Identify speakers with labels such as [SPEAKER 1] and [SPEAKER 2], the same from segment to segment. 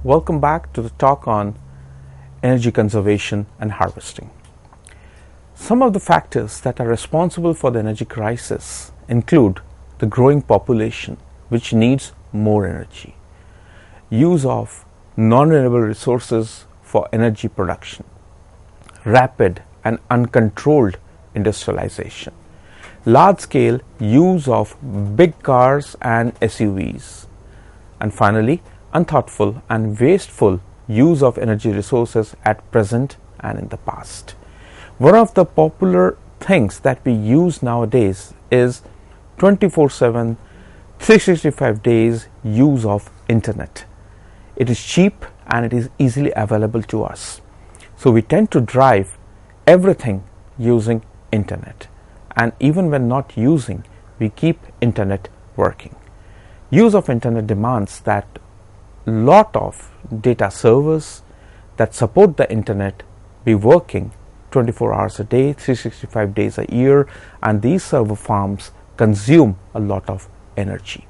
[SPEAKER 1] Welcome back to the talk on energy conservation and harvesting. Some of the factors that are responsible for the energy crisis include the growing population, which needs more energy, use of non-renewable resources for energy production, rapid and uncontrolled industrialization, large-scale use of big cars and SUVs, and finally, unthoughtful and wasteful use of energy resources at present and in the past. One of the popular things that we use nowadays is 24/7, 365 days use of internet. It is cheap and it is easily available to us. So we tend to drive everything using internet, and even when not using, we keep internet working. Use of internet demands that lot of data servers that support the internet be working 24 hours a day, 365 days a year, and these server farms consume a lot of energy.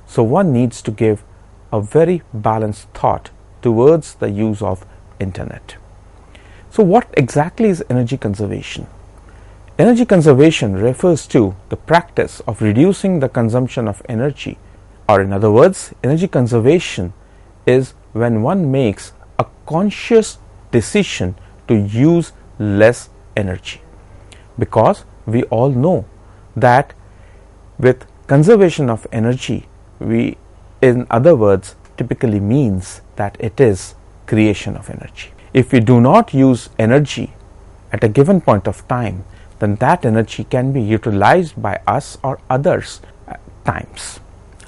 [SPEAKER 1] So one needs to give a very balanced thought towards the use of internet. So what exactly is energy conservation? Energy conservation refers to the practice of reducing the consumption of energy, or in other words, energy conservation is when one makes a conscious decision to use less energy, because we all know that with conservation of energy, we, in other words, typically means that it is creation of energy. If we do not use energy at a given point of time, then that energy can be utilized by us or others at times.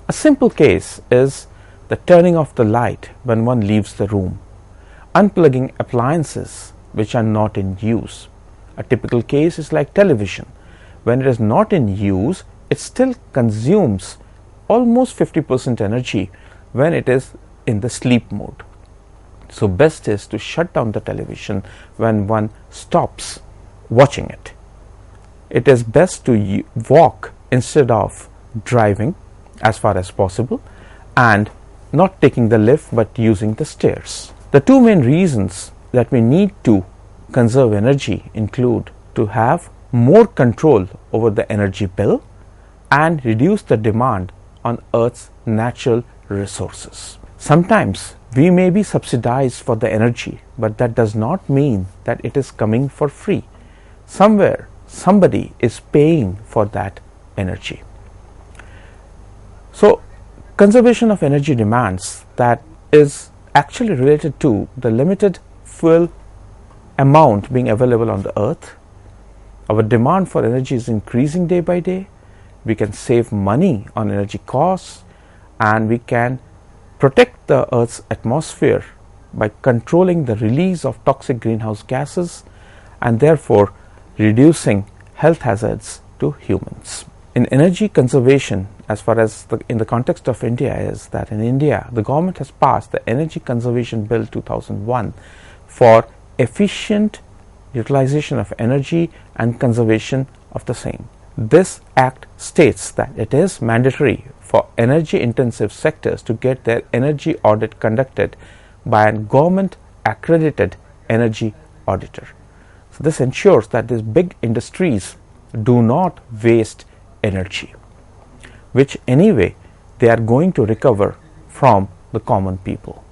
[SPEAKER 1] A simple case is the turning off the light when one leaves the room, unplugging appliances which are not in use. A typical case is like television. When it is not in use, it still consumes almost 50% energy when it is in the sleep mode. So best is to shut down the television when one stops watching it. It is best to walk instead of driving as far as possible, and not taking the lift but using the stairs. The two main reasons that we need to conserve energy include to have more control over the energy bill and reduce the demand on Earth's natural resources. Sometimes we may be subsidized for the energy, but that does not mean that it is coming for free. Somewhere somebody is paying for that energy. So conservation of energy demands that is actually related to the limited fuel amount being available on the earth. Our demand for energy is increasing day by day. We can save money on energy costs, and we can protect the earth's atmosphere by controlling the release of toxic greenhouse gases and therefore reducing health hazards to humans. In energy conservation, as far as in the context of India, is that in India the government has passed the Energy Conservation Bill 2001 for efficient utilization of energy and conservation of the same. This act states that it is mandatory for energy intensive sectors to get their energy audit conducted by a government accredited energy auditor. So this ensures that these big industries do not waste energy, which anyway they are going to recover from the common people.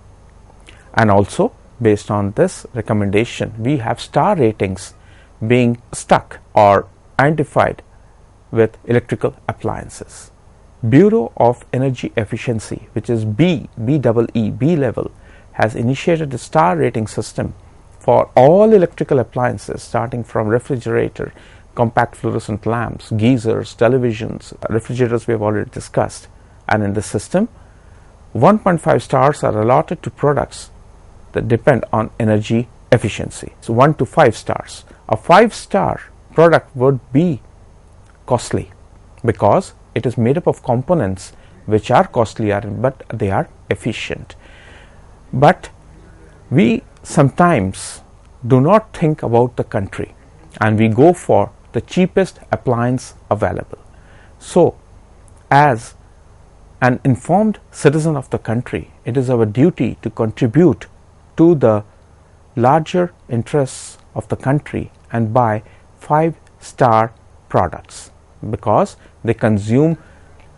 [SPEAKER 1] And also, based on this recommendation, we have star ratings being stuck or identified with electrical appliances. Bureau of Energy Efficiency, which is B level, has initiated a star rating system for all electrical appliances, starting from refrigerator, compact fluorescent lamps, geysers, televisions, refrigerators we have already discussed. And in the system, 1.5 stars are allotted to products that depend on energy efficiency. So 1 to 5 stars. A 5-star product would be costly because it is made up of components which are costlier, but they are efficient. But we sometimes do not think about the country, and we go for the cheapest appliance available. So as an informed citizen of the country, it is our duty to contribute to the larger interests of the country and buy 5-star products because they consume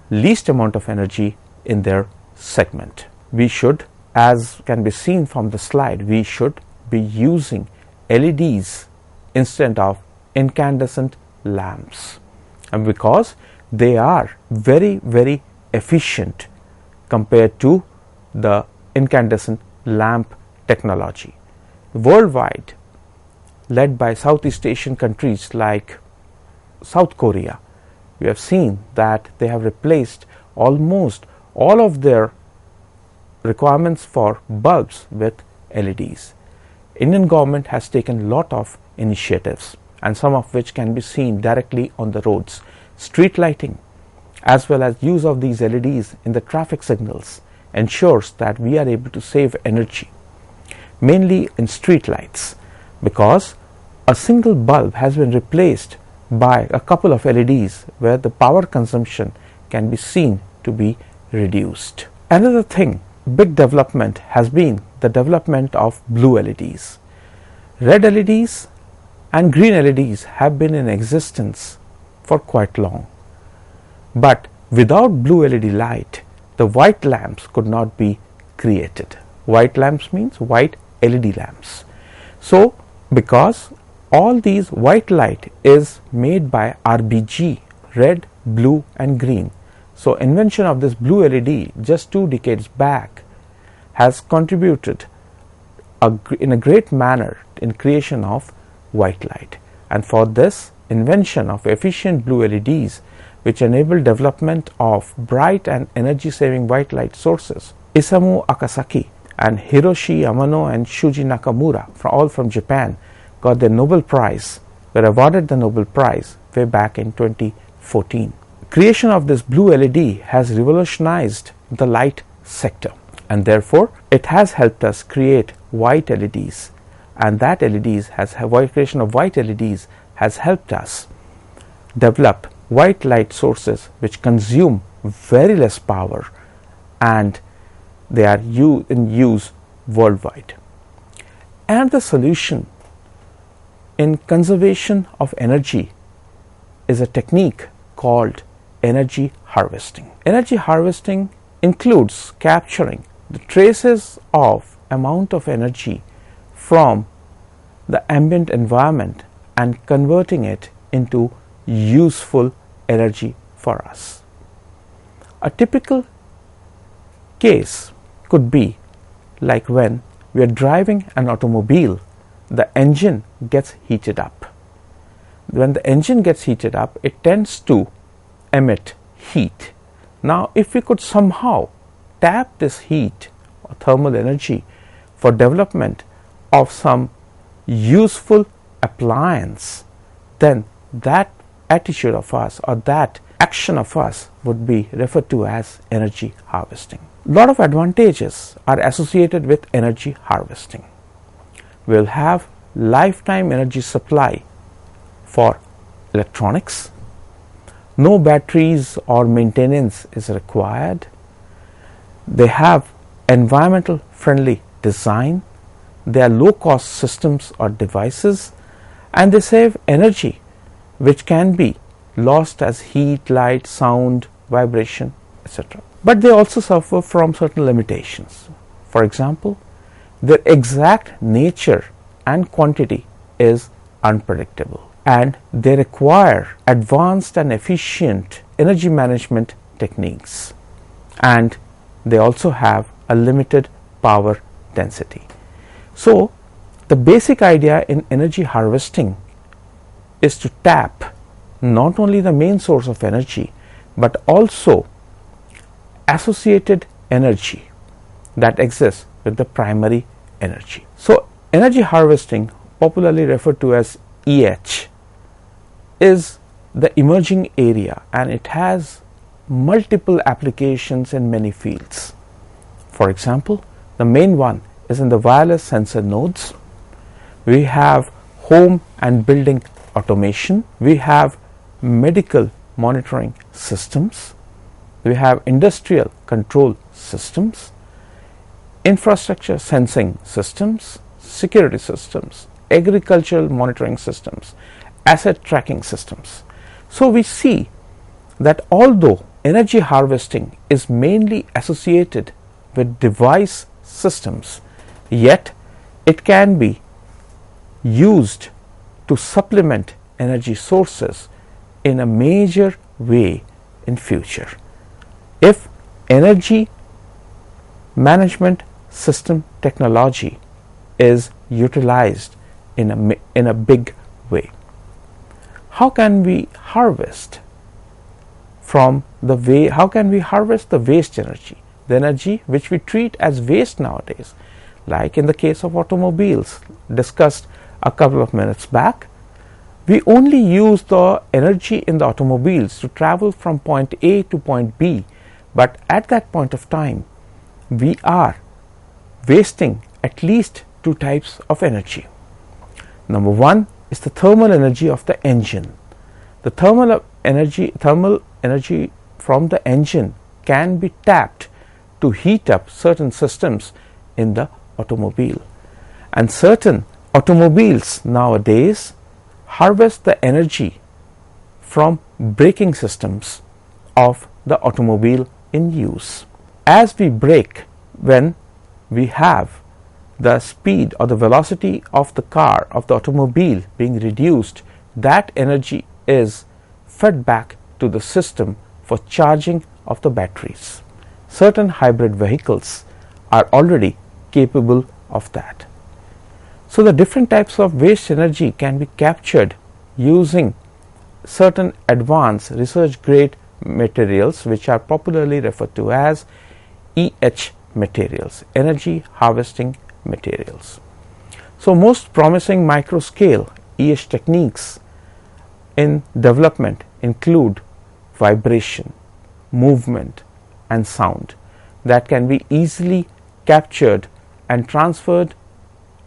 [SPEAKER 1] least amount of energy in their segment. We should, as can be seen from the slide, we should be using LEDs instead of incandescent lamps, and because they are very efficient compared to the incandescent lamp technology. Worldwide, led by Southeast Asian countries like South Korea, we have seen that they have replaced almost all of their requirements for bulbs with LEDs. Indian government has taken a lot of initiatives, and some of which can be seen directly on the roads. Street lighting as well as use of these LEDs in the traffic signals ensures that we are able to save energy, mainly in street lights, because a single bulb has been replaced by a couple of LEDs where the power consumption can be seen to be reduced. Another thing, big development has been the development of blue LEDs. Red LEDs and green LEDs have been in existence for quite long, but without blue LED light, the white lamps could not be created. White lamps means white LED lamps. So because all these white light is made by RBG, red, blue and green, so invention of this blue LED just 2 decades back has contributed in a great manner in creation of white light. And for this invention of efficient blue LEDs, which enable development of bright and energy saving white light sources, Isamu Akasaki and Hiroshi Yamano and Shuji Nakamura, all from Japan, got the Nobel Prize, were awarded the Nobel Prize way back in 2014. Creation of this blue LED has revolutionized the light sector, and therefore it has helped us create white LEDs, and that creation of white LEDs has helped us develop white light sources which consume very less power, and they are in use worldwide. And the solution in conservation of energy is a technique called energy harvesting. Energy harvesting includes capturing the traces of amount of energy from the ambient environment and converting it into useful energy for us. A typical case could be like when we are driving an automobile, the engine gets heated up. When the engine gets heated up, it tends to emit heat. Now, if we could somehow tap this heat or thermal energy for development of some useful appliance, then that attitude of us or that action of us would be referred to as energy harvesting. A lot of advantages are associated with energy harvesting. We will have lifetime energy supply for electronics. No batteries or maintenance is required. They have environmental friendly design. They are low cost systems or devices, and they save energy which can be lost as heat, light, sound, vibration, etc. But they also suffer from certain limitations. For example, their exact nature and quantity is unpredictable, and they require advanced and efficient energy management techniques, and they also have a limited power density. So the basic idea in energy harvesting is to tap not only the main source of energy but also associated energy that exists with the primary energy. So energy harvesting, popularly referred to as EH, is the emerging area, and it has multiple applications in many fields. For example, the main one is in the wireless sensor nodes. We have home and building automation. We have medical monitoring systems. we have industrial control systems, infrastructure sensing systems, security systems, agricultural monitoring systems, asset tracking systems. So we see that although energy harvesting is mainly associated with device systems, yet it can be used to supplement energy sources in a major way in future. If energy management system technology is utilized in a big way. How can we harvest the waste energy, the energy which we treat as waste nowadays, like in the case of automobiles discussed a couple of minutes back. We only use the energy in the automobiles to travel from point A to point B, but at that point of time we are wasting at least two types of energy. Number one is the thermal energy of the engine. The thermal energy from the engine can be tapped to heat up certain systems in the automobile, and certain automobiles nowadays harvest the energy from braking systems of the automobile in use. As we brake, when we have the speed or the velocity of the car, of the automobile being reduced, that energy is fed back to the system for charging of the batteries. Certain hybrid vehicles are already capable of that. So the different types of waste energy can be captured using certain advanced research grade materials, which are popularly referred to as EH materials, energy harvesting materials. So most promising micro scale EH techniques in development include vibration, movement and sound that can be easily captured and transferred,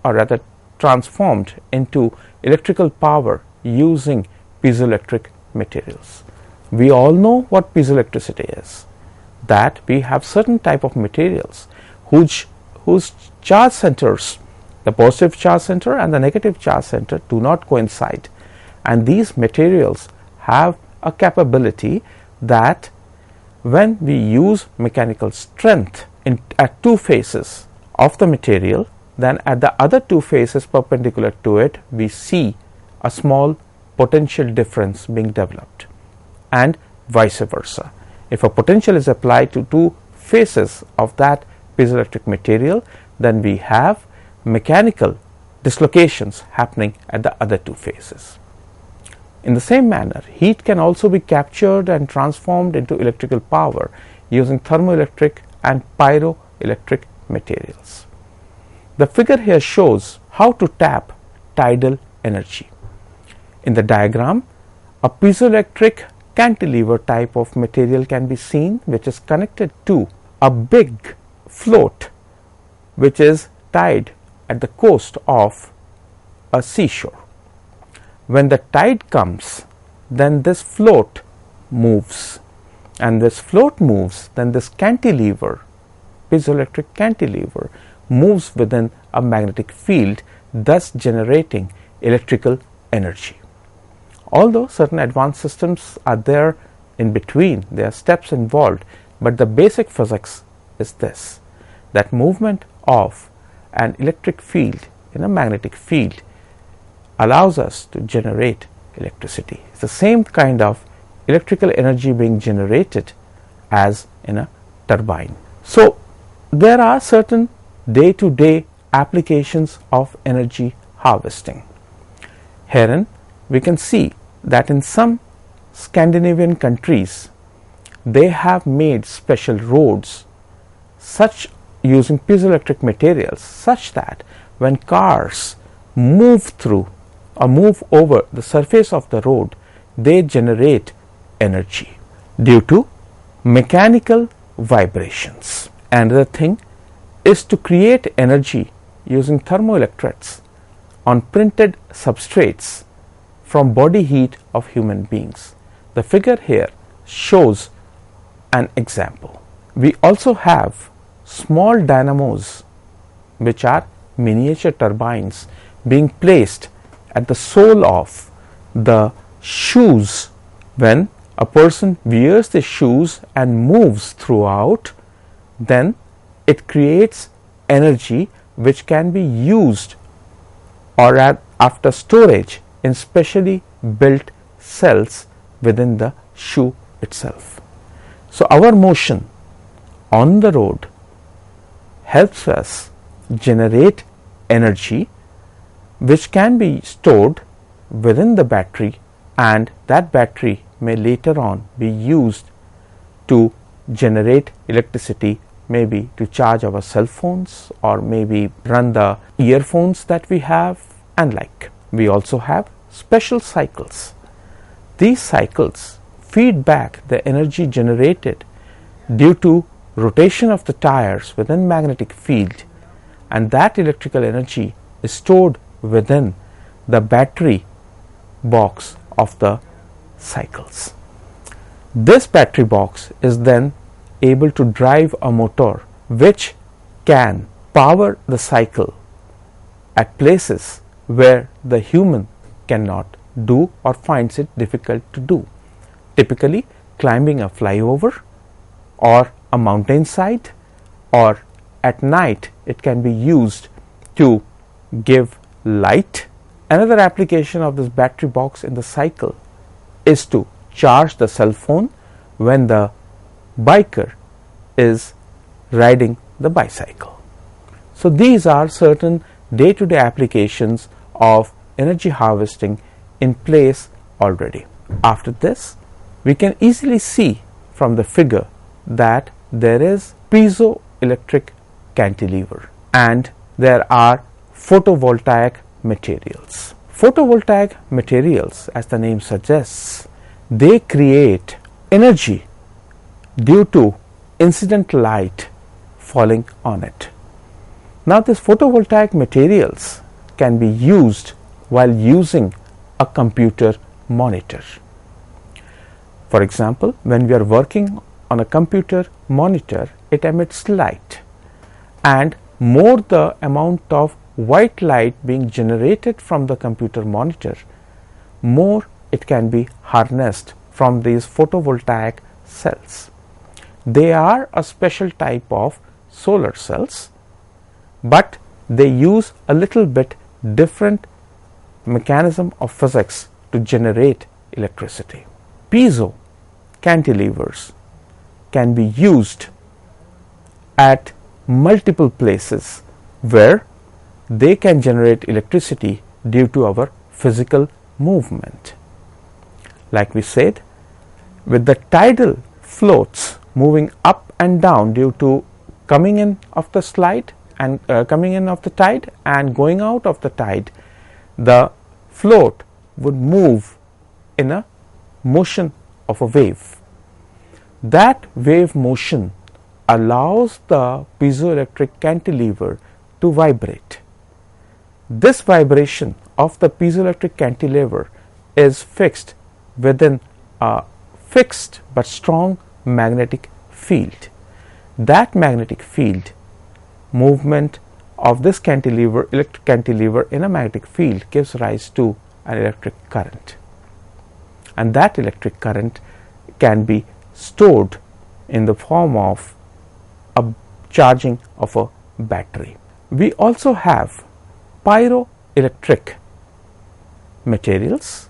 [SPEAKER 1] or rather transformed into electrical power using piezoelectric materials. We all know what piezoelectricity is, that we have certain type of materials whose charge centers, the positive charge center and the negative charge center, do not coincide, and these materials have a capability that when we use mechanical strength at two faces of the material, then at the other two faces perpendicular to it we see a small potential difference being developed, and vice versa. If a potential is applied to two faces of that piezoelectric material, then we have mechanical dislocations happening at the other two faces. In the same manner, heat can also be captured and transformed into electrical power using thermoelectric and pyroelectric materials. The figure here shows how to tap tidal energy. In the diagram, a piezoelectric cantilever type of material can be seen, which is connected to a big float which is tied at the coast of a seashore. When the tide comes, then this float moves, and this float moves, then this cantilever, piezoelectric cantilever, moves within a magnetic field, thus generating electrical energy. Although certain advanced systems are there in between, there are steps involved, but the basic physics is this, that movement of an electric field in a magnetic field allows us to generate electricity. It's the same kind of electrical energy being generated as in a turbine. So there are certain day-to-day applications of energy harvesting. Herein we can see that in some Scandinavian countries they have made special roads such using piezoelectric materials, such that when cars move through or move over the surface of the road, they generate energy due to mechanical vibrations. Another thing is to create energy using thermoelectrics on printed substrates from body heat of human beings. The figure here shows an example. We also have small dynamos, which are miniature turbines being placed at the sole of the shoes. When a person wears the shoes and moves throughout, then it creates energy which can be used or after storage in specially built cells within the shoe itself. So our motion on the road helps us generate energy which can be stored within the battery, and that battery may later on be used to generate electricity, maybe to charge our cell phones or maybe run the earphones that we have and like. We also have special cycles. These cycles feed back the energy generated due to rotation of the tires within magnetic field, and that electrical energy is stored within the battery box of the cycles. This battery box is then able to drive a motor which can power the cycle at places where the human cannot do or finds it difficult to do. Typically climbing a flyover or a mountainside, or at night it can be used to give light. Another application of this battery box in the cycle is to charge the cell phone when the biker is riding the bicycle. So these are certain day-to-day applications of energy harvesting in place already. After this, we can easily see from the figure that there is piezoelectric cantilever and there are photovoltaic materials. Photovoltaic materials, as the name suggests, they create energy due to incident light falling on it. Now these photovoltaic materials can be used while using a computer monitor. For example, when we are working on a computer monitor, it emits light, and more the amount of white light being generated from the computer monitor, more it can be harnessed from these photovoltaic cells. They are a special type of solar cells, but they use a little bit different mechanism of physics to generate electricity. Piezo cantilevers can be used at multiple places where they can generate electricity due to our physical movement. Like we said, with the tidal floats moving up and down due to coming in of the slide and coming in of the tide and going out of the tide, the float would move in a motion of a wave. That wave motion allows the piezoelectric cantilever to vibrate. This vibration of the piezoelectric cantilever is fixed within a fixed but strong magnetic field. That magnetic field movement of this cantilever, electric cantilever in a magnetic field, gives rise to an electric current, and that electric current can be stored in the form of a charging of a battery. We also have pyroelectric materials,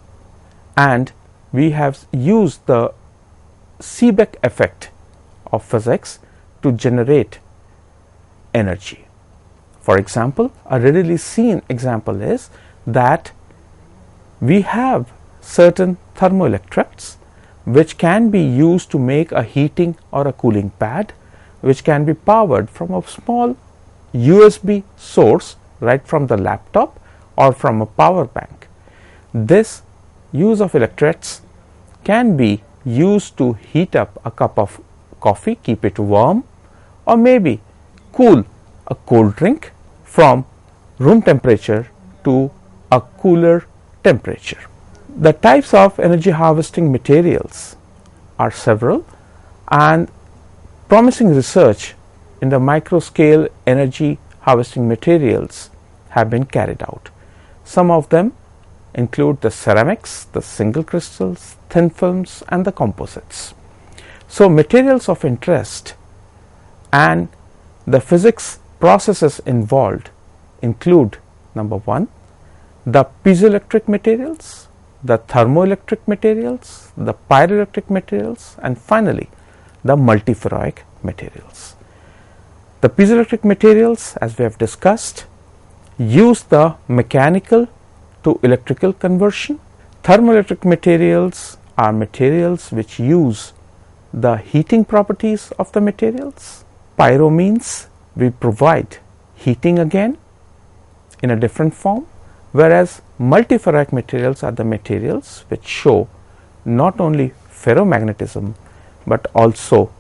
[SPEAKER 1] and we have used the Seebeck effect of physics to generate energy. For example, a readily seen example is that we have certain thermoelectrodes which can be used to make a heating or a cooling pad, which can be powered from a small USB source right from the laptop or from a power bank. This use of electrodes can be used to heat up a cup of coffee, keep it warm, or maybe cool a cold drink from room temperature to a cooler temperature. The types of energy harvesting materials are several, and promising research in the micro scale energy harvesting materials have been carried out. Some of them include the ceramics, the single crystals, thin films, and the composites. So materials of interest and the physics processes involved include: number one, the piezoelectric materials, the thermoelectric materials, the pyroelectric materials, and finally the multiferroic materials. The piezoelectric materials, as we have discussed, use the mechanical to electrical conversion. Thermoelectric materials are materials which use the heating properties of the materials. Pyro means we provide heating again in a different form, whereas multiferroic materials are the materials which show not only ferromagnetism but also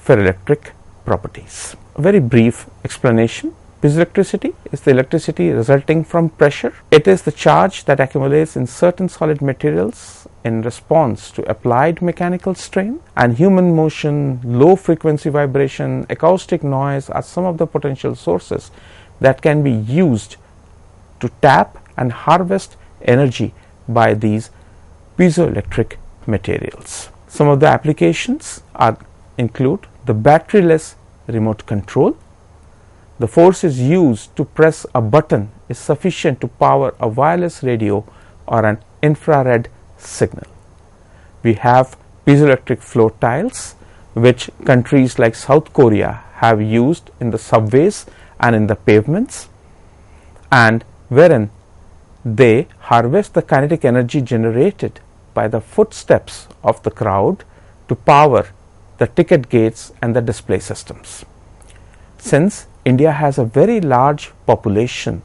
[SPEAKER 1] ferroelectric properties. A very brief explanation: piezoelectricity is the electricity resulting from pressure. It is the charge that accumulates in certain solid materials in response to applied mechanical strain, and human motion, low frequency vibration, acoustic noise are some of the potential sources that can be used to tap and harvest energy by these piezoelectric materials. Some of the applications include the batteryless remote control. The force is used to press a button is sufficient to power a wireless radio or an infrared signal. We have piezoelectric floor tiles, which countries like South Korea have used in the subways and in the pavements, and wherein they harvest the kinetic energy generated by the footsteps of the crowd to power the ticket gates and the display systems. Since India has a very large population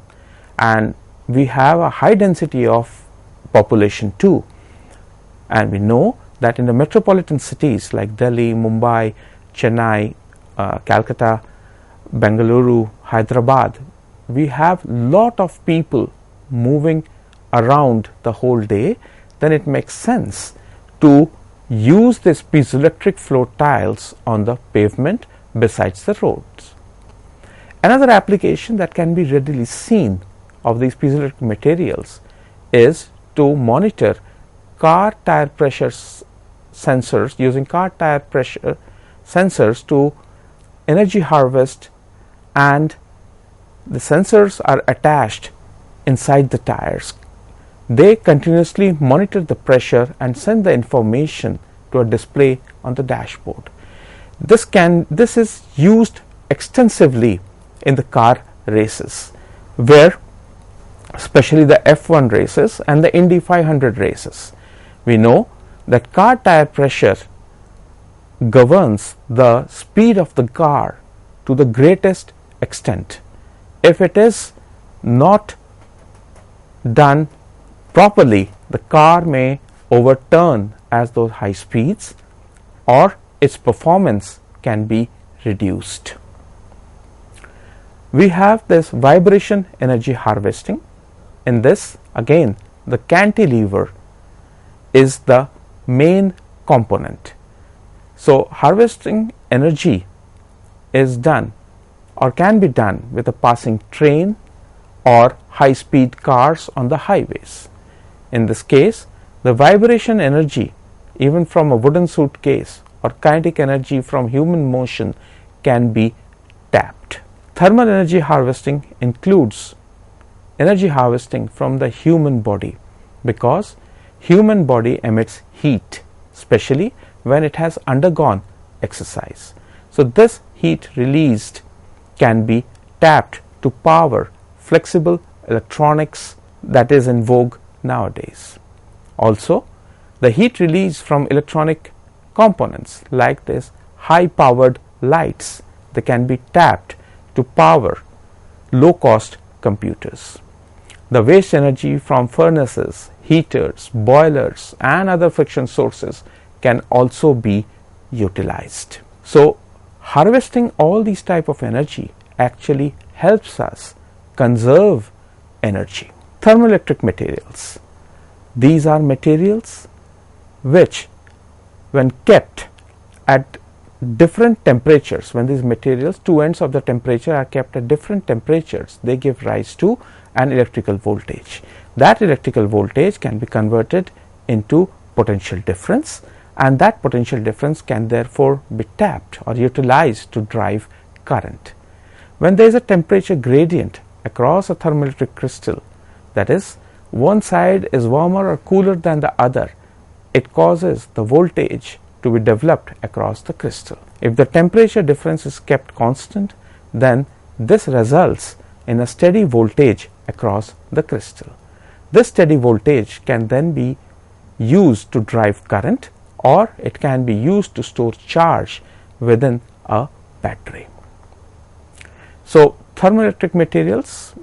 [SPEAKER 1] and we have a high density of population too, and we know that in the metropolitan cities like Delhi, Mumbai, Chennai, Calcutta, Bengaluru, Hyderabad, we have lot of people moving around the whole day, then it makes sense to use these piezoelectric floor tiles on the pavement besides the roads. Another application that can be readily seen of these piezoelectric materials is to monitor car tire pressure sensors, using car tire pressure sensors to energy harvest, and the sensors are attached inside the tires. They continuously monitor the pressure and send the information to a display on the dashboard. This is used extensively in the car races, where especially the F1 races and the Indy 500 races, we know that car tire pressure governs the speed of the car to the greatest extent. If it is not done properly, the car may overturn at those high speeds, or its performance can be reduced. We have this vibration energy harvesting. In this, again, the cantilever is the main component. So harvesting energy is done or can be done with a passing train or high speed cars on the highways. In this case, the vibration energy even from a wooden suitcase or kinetic energy from human motion can be tapped. Thermal energy harvesting includes energy harvesting from the human body, because human body emits heat, especially when it has undergone exercise. So this heat released can be tapped to power flexible electronics that is in vogue nowadays. Also, the heat released from electronic components like this high powered lights, they can be tapped to power low cost computers. The waste energy from furnaces, heaters, boilers and other friction sources can also be utilized. So harvesting all these type of energy actually helps us conserve energy. Thermoelectric materials. These are materials which, when kept at different temperatures, when these materials, two ends of the temperature are kept at different temperatures, they give rise to an electrical voltage. That electrical voltage can be converted into potential difference, and that potential difference can therefore be tapped or utilized to drive current. When there is a temperature gradient across a thermoelectric crystal, that is, one side is warmer or cooler than the other, it causes the voltage to be developed across the crystal. If the temperature difference is kept constant, then this results in a steady voltage across the crystal. This steady voltage can then be used to drive current, or it can be used to store charge within a battery. So thermoelectric materials,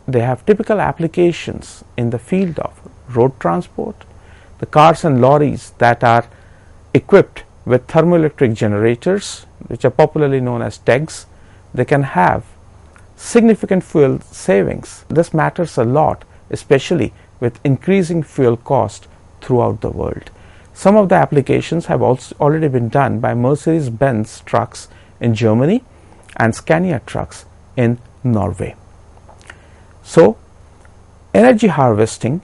[SPEAKER 1] they have typical applications in the field of road transport, the cars and lorries that are equipped with thermoelectric generators, which are popularly known as TEGs. They can have significant fuel savings. This matters a lot, especially with increasing fuel cost throughout the world. Some of the applications have also already been done by Mercedes-Benz trucks in Germany and Scania trucks in Norway. So, energy harvesting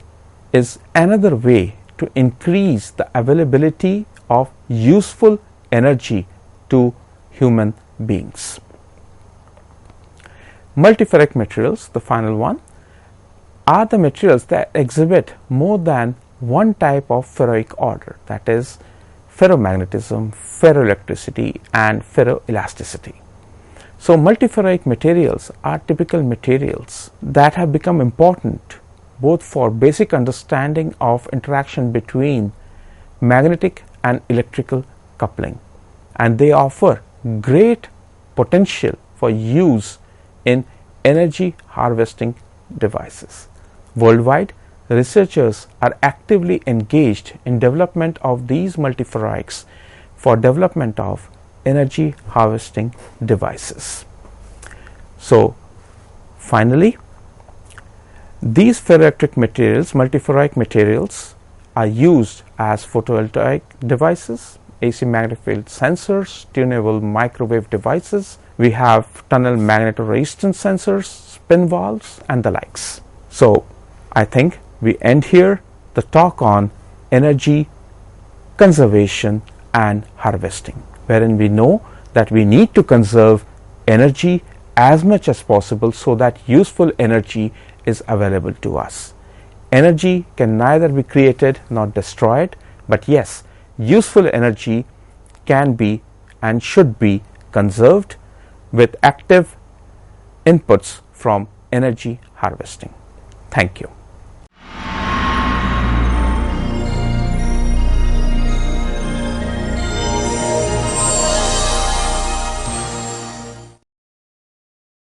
[SPEAKER 1] is another way to increase the availability of useful energy to human beings. Multiferric materials, the final one, are the materials that exhibit more than one type of ferroic order, that is, ferromagnetism, ferroelectricity, and ferroelasticity. So multiferroic materials are typical materials that have become important both for basic understanding of interaction between magnetic and electrical coupling, and they offer great potential for use in energy harvesting devices. Worldwide, researchers are actively engaged in development of these multiferroics for development of energy harvesting devices. So finally, these ferroelectric materials, multiferroic materials, are used as photovoltaic devices, AC magnetic field sensors, tunable microwave devices. We have tunnel magnetoresistance sensors, spin valves, and the likes. So I think we end here the talk on energy conservation and harvesting, wherein we know that we need to conserve energy as much as possible so that useful energy is available to us. Energy can neither be created nor destroyed, but yes, useful energy can be and should be conserved with active inputs from energy harvesting. Thank you.